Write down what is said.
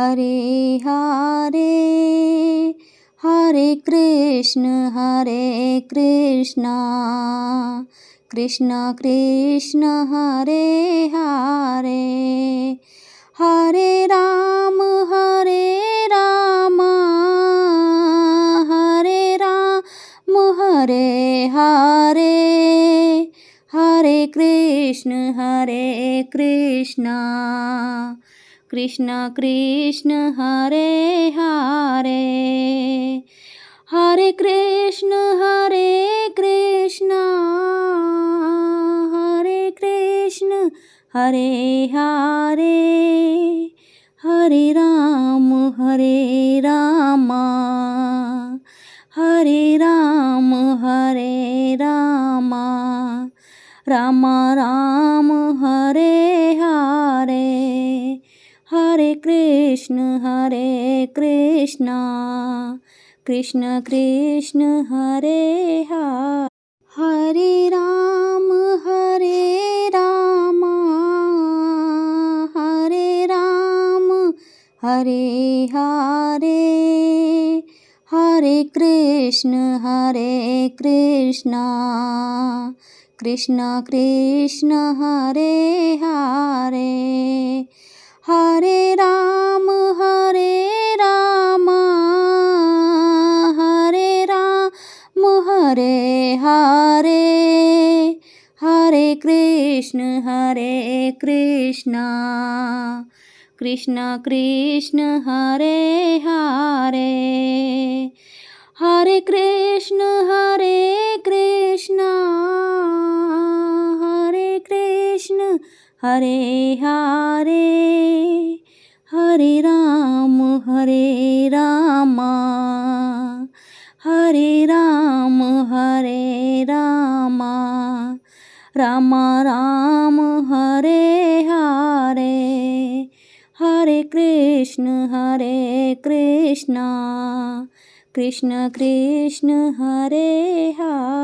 Hare Hare Hare Krishna Krishna Krishna Hare Hare Hare Ram Hare Ram Hare Hare Hare Krishna Krishna Krishna Hare Hare Hare Krishna Hare Hare Hare Ram Hare Ram Ram Ram Hare Hare Hare Krishna Krishna Krishna Hare Hare Hare Ram Hare Hare Hare Krishna Krishna Krishna Hare Hare Hare Ram Hare Hare Hare Krishna Krishna Krishna Hare Hare Hare Krishna Hare Hare Hare Ram Ram Ram Hare Hare Hare Krishna Krishna Krishna Hare Hare.